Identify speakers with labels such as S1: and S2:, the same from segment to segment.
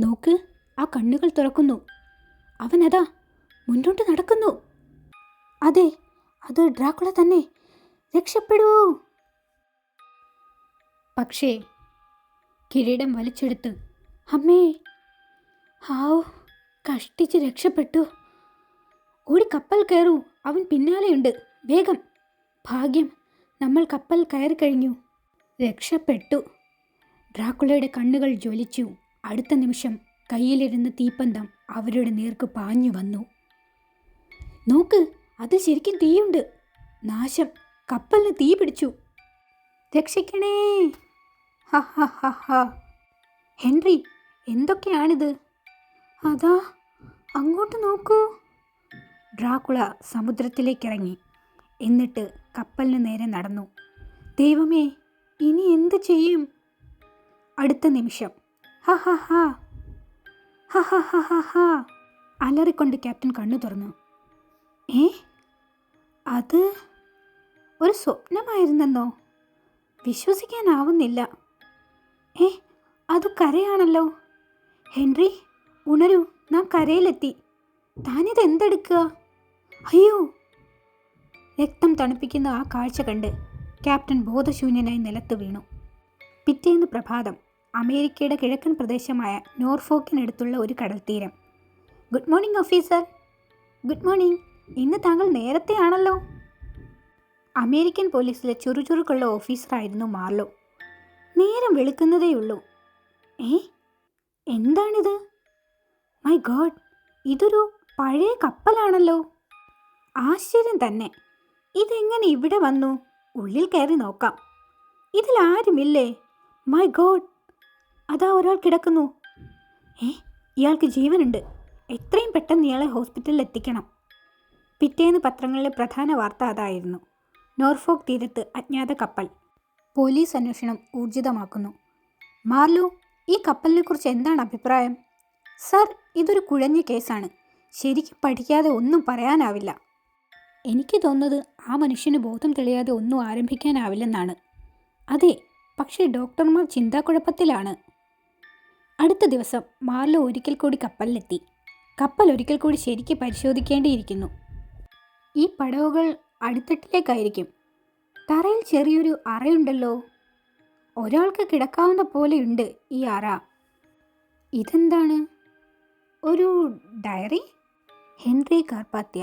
S1: നോക്ക്, ആ കണ്ണുകൾ തുറക്കുന്നു. അവനതാ മുന്നോട്ട് നടക്കുന്നു. അതെ, അത് ഡ്രാക്കുള തന്നെ. രക്ഷപ്പെടൂ! പക്ഷേ കിരീടം വലിച്ചെടുത്ത് അമ്മേ, ഹാവ്, കഷ്ടിച്ച് രക്ഷപ്പെട്ടു. ഓടി കപ്പൽ കയറൂ, അവൻ പിന്നാലെയുണ്ട്, വേഗം. ഭാഗ്യം, നമ്മൾ കപ്പൽ കയറി കഴിഞ്ഞു. രക്ഷപ്പെട്ടു. ഡ്രാക്കുളയുടെ കണ്ണുകൾ ജ്വലിച്ചു. അടുത്ത നിമിഷം കയ്യിലിരുന്ന തീപ്പന്തം അവരുടെ നേർക്ക് പാഞ്ഞു വന്നു. നോക്ക്, അത് ശരിക്കും തീയുണ്ട്. നാശം, കപ്പലിന് തീ പിടിച്ചു. രക്ഷിക്കണേ! ഹ ഹ ഹ ഹ. ഹെൻറി, എന്തൊക്കെയാണിത്? അതാ അങ്ങോട്ട് നോക്കൂ. ഡ്രാക്കുള സമുദ്രത്തിലേക്കിറങ്ങി. എന്നിട്ട് കപ്പലിന് നേരെ നടന്നു. ദൈവമേ, ഇനി എന്ത് ചെയ്യും? അടുത്ത നിമിഷം ഹ ഹ ഹ ഹ ഹ ഹ ഹ ഹ അലറിക്കൊണ്ട് ക്യാപ്റ്റൻ കണ്ണു തുറന്നു. അത് ഒരു സ്വപ്നമായിരുന്നെന്നോ? വിശ്വസിക്കാനാവുന്നില്ല. അത് കരയാണല്ലോ. ഹെൻറി, ഉണരൂ, നാം കരയിലെത്തി. താനിത് എന്തെടുക്കുക? അയ്യോ! രക്തം തണുപ്പിക്കുന്ന ആ കാഴ്ച കണ്ട് ക്യാപ്റ്റൻ ബോധശൂന്യനായി നിലത്ത് വീണു. പിറ്റേന്ന് പ്രഭാതം, അമേരിക്കയുടെ കിഴക്കൻ പ്രദേശമായ നോർഫോക്കിനടുത്തുള്ള ഒരു കടൽത്തീരം. Good morning officer. Good morning. ഇന്ന് താങ്കൾ നേരത്തെയാണല്ലോ. അമേരിക്കൻ പോലീസിലെ ചുറുചുറുക്കുള്ള ഓഫീസറായിരുന്നു മാർലോ. നേരം വെളുക്കുന്നതേയുള്ളൂ. എന്താണിത്? മൈ ഗോഡ്, ഇതൊരു പഴയ കപ്പലാണല്ലോ. ആശ്ചര്യം തന്നെ. ഇതെങ്ങനെ ഇവിടെ വന്നു? ഉള്ളിൽ കയറി നോക്കാം. ഇതിലാരുമില്ലേ? മൈ ഗോഡ്, അതാ ഒരാൾ കിടക്കുന്നു. ഇയാൾക്ക് ജീവനുണ്ട്. എത്രയും പെട്ടെന്ന് ഇയാളെ ഹോസ്പിറ്റലിൽ എത്തിക്കണം. പിറ്റേന്ന് പത്രങ്ങളിലെ പ്രധാന വാർത്ത അതായിരുന്നു. നോർഫോക്ക് തീരത്ത് അജ്ഞാത കപ്പൽ. പോലീസ് അന്വേഷണം ഊർജിതമാക്കുന്നു. മാർലോ, ഈ കപ്പലിനെക്കുറിച്ച് എന്താണ് അഭിപ്രായം? സർ, ഇതൊരു കുഴഞ്ഞ കേസാണ്. ശരിക്കും പഠിക്കാതെ ഒന്നും പറയാനാവില്ല. എനിക്ക് തോന്നുന്നത് ആ മനുഷ്യന് ബോധം തെളിയാതെ ഒന്നും ആരംഭിക്കാനാവില്ലെന്നാണ്. അതെ, പക്ഷേ ഡോക്ടർമാർ ചിന്താക്കുഴപ്പത്തിലാണ്. അടുത്ത ദിവസം മാർലോ ഒരിക്കൽ കൂടി കപ്പലിലെത്തി. കപ്പൽ ഒരിക്കൽ കൂടി ശരിക്ക് പരിശോധിക്കേണ്ടിയിരിക്കുന്നു. ഈ പടവുകൾ അടിത്തട്ടിലേക്കായിരിക്കും. തറയിൽ ചെറിയൊരു അറയുണ്ടല്ലോ. ഒരാൾക്ക് കിടക്കാവുന്ന പോലെയുണ്ട് ഈ അറ. ഇതെന്താണ്? ഒരു ഡയറി? ഹെൻറി കാർപ്പാത്യ.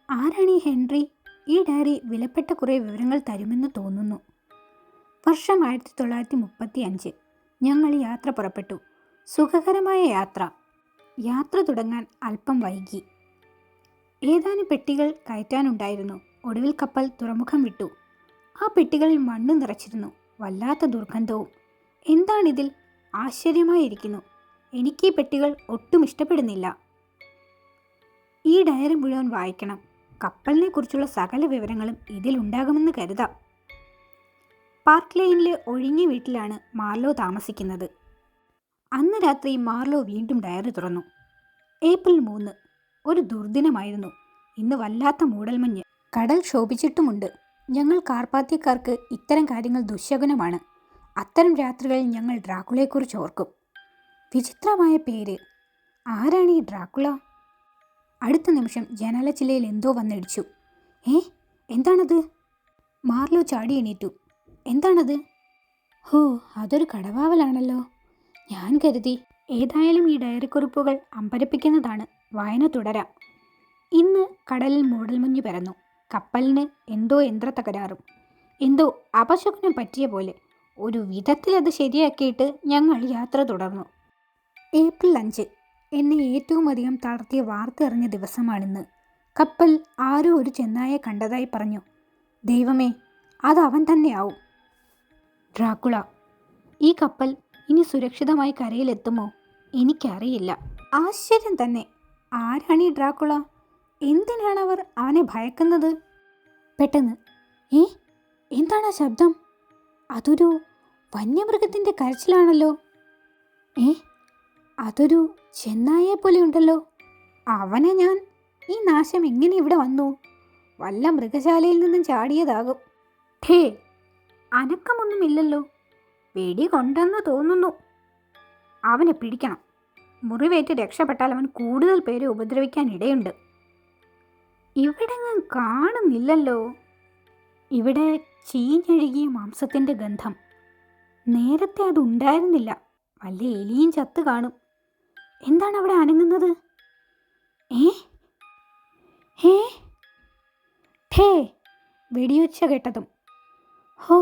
S1: ആരാണ് ഈ ഹെൻറി? ഈ ഡയറി വിലപ്പെട്ട കുറേ വിവരങ്ങൾ തരുമെന്ന് തോന്നുന്നു. വർഷം 1935. ഞങ്ങൾ യാത്ര പുറപ്പെട്ടു. സുഖകരമായ യാത്ര. യാത്ര തുടങ്ങാൻ അല്പം വൈകി. ഏതാനും പെട്ടികൾ കയറ്റാനുണ്ടായിരുന്നു. ഒടുവിൽ കപ്പൽ തുറമുഖം വിട്ടു. ആ പെട്ടികളിൽ മണ്ണ് നിറച്ചിരുന്നു. വല്ലാത്ത ദുർഗന്ധവും. എന്താണിതിൽ? ആശ്ചര്യമായിരിക്കുന്നു. എനിക്ക് ഈ പെട്ടികൾ ഒട്ടും ഇഷ്ടപ്പെടുന്നില്ല. ഈ ഡയറി മുഴുവൻ വായിക്കണം. കപ്പലിനെ കുറിച്ചുള്ള സകല വിവരങ്ങളും ഇതിലുണ്ടാകുമെന്ന് കരുതാം. പാർക്ക് ലെയിനിലെ ഒഴിഞ്ഞ വീട്ടിലാണ് മാർലോ താമസിക്കുന്നത്. അന്ന് രാത്രി മാർലോ വീണ്ടും ഡയറി തുറന്നു. ഏപ്രിൽ 3. ഒരു ദുർദിനമായിരുന്നു. ഇന്ന് വല്ലാത്ത മൂടൽമഞ്ഞ്. കടൽ ക്ഷോഭിച്ചിട്ടുമുണ്ട്. ഞങ്ങൾ കാർപ്പാത്യക്കാർക്ക് ഇത്തരം കാര്യങ്ങൾ ദുശ്ശകുനമാണ്. അത്തരം രാത്രികളിൽ ഞങ്ങൾ ഡ്രാക്കുളയെക്കുറിച്ച് ഓർക്കും. വിചിത്രമായ പേര്. ആരാണ് ഈ ഡ്രാക്കുള? അടുത്ത നിമിഷം ജനാലച്ചില്ലയിൽ എന്തോ വന്നിടിച്ചു. എന്താണത്? മാർലോ ചാടി എണീറ്റു. എന്താണത്? ഹോ, അതൊരു കടവാവലാണല്ലോ. ഞാൻ കരുതി. ഏതായാലും ഈ ഡയറിക്കുറിപ്പുകൾ അമ്പരപ്പിക്കുന്നതാണ്. വായന തുടരാം. ഇന്ന് കടലിൽ മൂടൽമഞ്ഞ് പരന്നു. കപ്പലിന് എന്തോ യന്ത്രത്തകരാറും. എന്തോ അപശകുനം പറ്റിയ പോലെ. ഒരു വിധത്തിലത് ശരിയാക്കിയിട്ട് ഞങ്ങൾ യാത്ര തുടർന്നു. ഏപ്രിൽ 5. എന്നെ ഏറ്റവും അധികം തളർത്തിയ വാർത്ത അറിഞ്ഞ ദിവസമാണിന്ന്. കപ്പൽ ആരോ ഒരു ചെന്നായെ കണ്ടതായി പറഞ്ഞു. ദൈവമേ, അതവൻ തന്നെയാവും. ഡ്രാക്കുള. ഈ കപ്പൽ ഇനി സുരക്ഷിതമായി കരയിലെത്തുമോ? എനിക്കറിയില്ല. ആശ്ചര്യം തന്നെ. ആരാണ് ഈ ഡ്രാക്കുള? എന്തിനാണവർ അവനെ ഭയക്കുന്നത്? പെട്ടെന്ന് എന്താണ് ആ ശബ്ദം? അതൊരു വന്യമൃഗത്തിൻ്റെ കരച്ചിലാണല്ലോ. അതൊരു ചെന്നായെ പോലെ ഉണ്ടല്ലോ. അവനെ ഞാൻ. ഈ നാശം എങ്ങനെ ഇവിടെ വന്നു? വല്ല മൃഗശാലയിൽ നിന്നും ചാടിയതാകും. അനക്കമൊന്നുമില്ലല്ലോ. വെടി കൊണ്ടെന്ന് തോന്നുന്നു. അവനെ പിടിക്കണം. മുറിവേറ്റ് രക്ഷപ്പെട്ടാൽ അവൻ കൂടുതൽ പേരെ ഉപദ്രവിക്കാൻ ഇടയുണ്ട്. ഇവിടെങ്ങും കാണുന്നില്ലല്ലോ. ഇവിടെ ചീഞ്ഞഴുകിയ മാംസത്തിൻ്റെ ഗന്ധം. നേരത്തെ അതുണ്ടായിരുന്നില്ല. വല്ല എലിയും ചത്ത് കാണും. എന്താണ് അവിടെ അനങ്ങുന്നത്? ഏ ഹേ ഠേ വെടിയൊച്ച കേട്ടതും. ഹോ,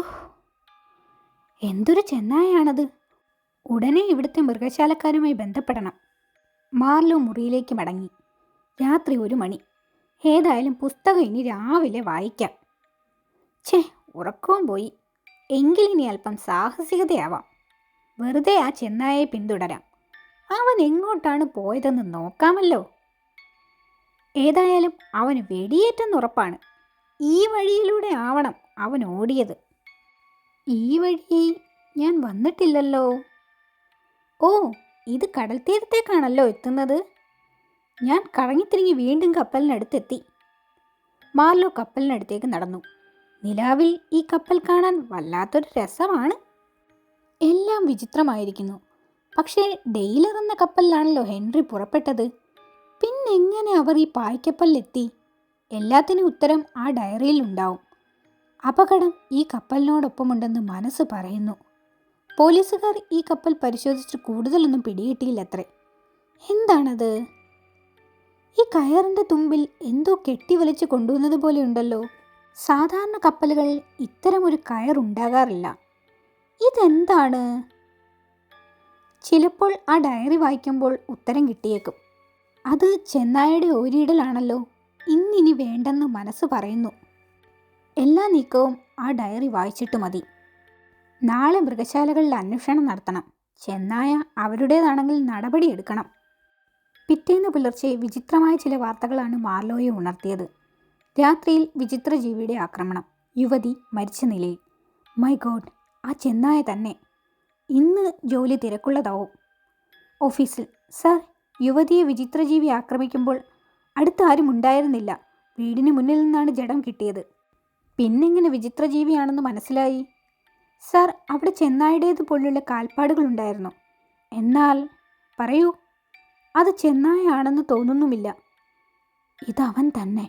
S1: എന്തൊരു ചെന്നായാണത്. ഉടനെ ഇവിടുത്തെ മൃഗശാലക്കാരുമായി ബന്ധപ്പെടണം. മാർലോ മുറിയിലേക്ക് മടങ്ങി. രാത്രി 1 മണി. ഏതായാലും പുസ്തകം ഇനി രാവിലെ വായിക്കാം. ഉറക്കവും പോയി. എങ്കിലിനി അല്പം സാഹസികതയാവാം. വെറുതെ ആ ചെന്നായെ പിന്തുടരാം. അവൻ എങ്ങോട്ടാണ് പോയതെന്ന് നോക്കാമല്ലോ. ഏതായാലും അവന് വെടിയേറ്റെന്നുറപ്പാണ്. ഈ വഴിയിലൂടെ ആവണം അവൻ ഓടിയത്. ഈ വഴി ഞാൻ വന്നിട്ടില്ലല്ലോ. ഓ, ഇത് കടൽ തീരത്തേക്കാണല്ലോ എത്തുന്നത്. ഞാൻ കറങ്ങിത്തിരിങ്ങി വീണ്ടും കപ്പലിനടുത്തെത്തി. മാർലോ കപ്പലിനടുത്തേക്ക് നടന്നു. നിലാവിൽ ഈ കപ്പൽ കാണാൻ വല്ലാത്തൊരു രസമാണ്. എല്ലാം വിചിത്രമായിരിക്കുന്നു. പക്ഷേ ഡെയിലർ എന്ന കപ്പലിലാണല്ലോ ഹെൻറി പുറപ്പെട്ടത്. പിന്നെങ്ങനെ അവർ ഈ പായ്ക്കപ്പലിലെത്തി? എല്ലാത്തിനും ഉത്തരം ആ ഡയറിയിൽ ഉണ്ടാവും. അപകടം ഈ കപ്പലിനോടൊപ്പമുണ്ടെന്ന് മനസ്സ് പറയുന്നു. പോലീസുകാർ ഈ കപ്പൽ പരിശോധിച്ച് കൂടുതലൊന്നും പിടികിട്ടിയില്ലത്രേ. എന്താണത്? ഈ കയറിൻ്റെ തുമ്പിൽ എന്തോ കെട്ടിവലിച്ച് കൊണ്ടുവന്നത് പോലെയുണ്ടല്ലോ. സാധാരണ കപ്പലുകളിൽ ഇത്തരമൊരു കയറുണ്ടാകാറില്ല. ഇതെന്താണ്? ചിലപ്പോൾ ആ ഡയറി വായിക്കുമ്പോൾ ഉത്തരം കിട്ടിയേക്കും. അത് ചെന്നായയുടെ ഓരിയിടലാണല്ലോ. ഇന്നിനി വേണ്ടെന്ന് മനസ്സ് പറയുന്നു. എല്ലാ നീക്കവും ആ ഡയറി വായിച്ചിട്ട് മതി. നാളെ മൃഗശാലകളിൽ അന്വേഷണം നടത്തണം. ചെന്നായ അവരുടേതാണെങ്കിൽ നടപടിയെടുക്കണം. പിറ്റേന്ന് പുലർച്ചെ വിചിത്രമായ ചില വാർത്തകളാണ് മാർലോയെ ഉണർത്തിയത്. രാത്രിയിൽ വിചിത്ര ജീവിയുടെ ആക്രമണം. യുവതി മരിച്ച നിലയിൽ. മൈ ഗോഡ്, ആ ചെന്നായ തന്നെ. ഇന്ന് ജോലി തിരക്കുള്ളതാവും. ഓഫീസിൽ, സർ, യുവതിയെ വിചിത്രജീവി ആക്രമിക്കുമ്പോൾ അടുത്ത് ആരും ഉണ്ടായിരുന്നില്ല. വീടിന് മുന്നിൽ നിന്നാണ് ജഡം കിട്ടിയത്. പിന്നെങ്ങനെ വിചിത്രജീവിയാണെന്ന് മനസ്സിലായി? സർ, അവിടെ ചെന്നായുടേതുപോലുള്ള കാൽപ്പാടുകളുണ്ടായിരുന്നു. എന്നാൽ പറയൂ. അത് ചെന്നായ ആണെന്ന് തോന്നുന്നുമില്ല. ഇതവൻ തന്നെ.